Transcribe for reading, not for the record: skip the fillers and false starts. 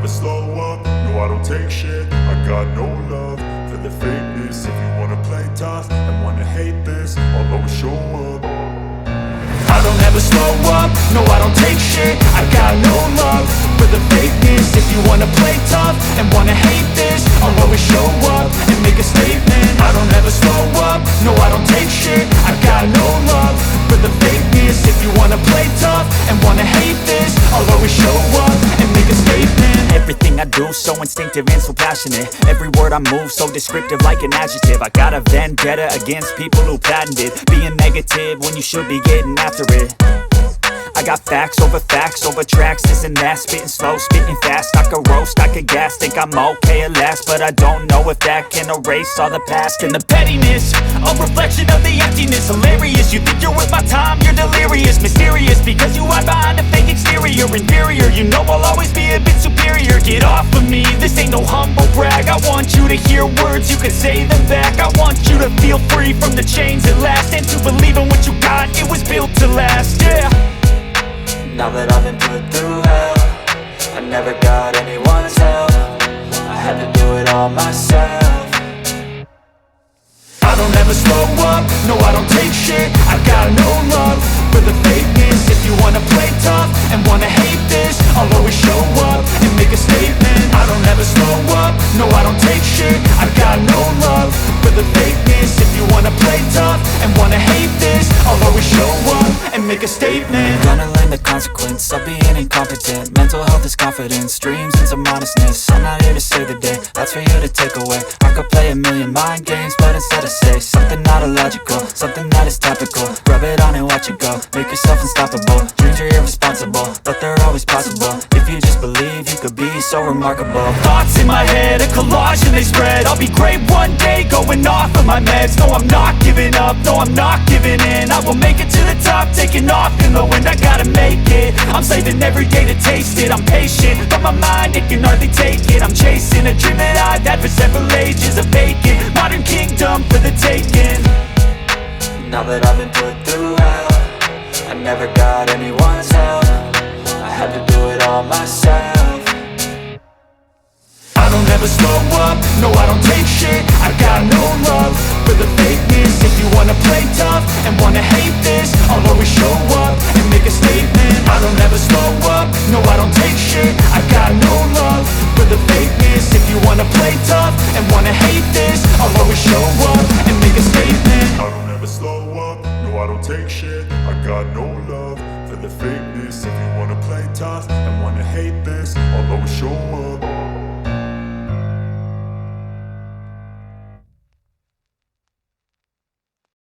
slow up, no I don't take shit. I got no love for the fakeness. If you wanna play tough and wanna hate this, I'll always show up. I don't ever slow up, no I don't take shit. I got no love for the fakeness. If you wanna play tough and wanna hate this, I'll always show up and make a statement. I don't ever slow up, no I don't take shit. I got no love for the fakeness. If you wanna play tough and wanna hate this, I'll always show up and make a statement. Everything I do so instinctive and so passionate. Every word I move so descriptive like an adjective. I got a vendetta against people who patented being negative when you should be getting after it. I got facts over tracks, this and that. Spitting slow, spitting fast, I could roast, I could gas. Think I'm okay at last, but I don't know if that can erase all the past. And the pettiness, a reflection of the emptiness. Hilarious, you think you're worth my time, you're delirious. Mysterious, because you hide behind a fake exterior. Inferior, you know I'll always be a bit superior. Get off of me, this ain't no humble brag. I want you to hear words, you can say them back. I want you to feel free from the chains at last, and to believe in what you got, it was built to last, yeah. Now that I've been put through hell, I never got anyone's help. I had to do it all myself. I don't ever slow up, no I don't take shit. I got no love for the fakeness. If you wanna play tough and wanna hate this, I'll always show up and make a statement. I don't ever slow up, no I don't take shit. I got no love for the fakeness. If you wanna play tough and wanna hate this, I'll always show up and make a statement. Gonna learn the consequence of being incompetent. Mental health is confidence, dreams and some modestness. I'm not here to save the day, that's for you to take away. I could play a million mind games, but instead I say something not illogical, something that is topical. Rub it on and watch it go, make yourself unstoppable. Dreams are irresponsible, but they're always possible. If you just believe, you could be so remarkable. Thoughts in my head, a collage and they spread. I'll be great one day, going off of my meds. No, I'm not giving up, no, I'm not giving in. I will make it to the top, taking off in the wind. I gotta make it, I'm saving every day to taste it. I'm patient, but my mind, it can hardly take it. I'm chasing a dream that I've had for several ages. A vacant, modern kingdom for the taking. Now that I've been put through hell, I never got anyone's help. I had to do it all myself. I don't ever slow up, no I don't take shit. I got no love for the fakeness. If you wanna play tough and wanna hate this, I'll always show up and make a statement. I don't ever slow up, no I don't take shit. I got no love for the fakeness. If you wanna play tough and wanna hate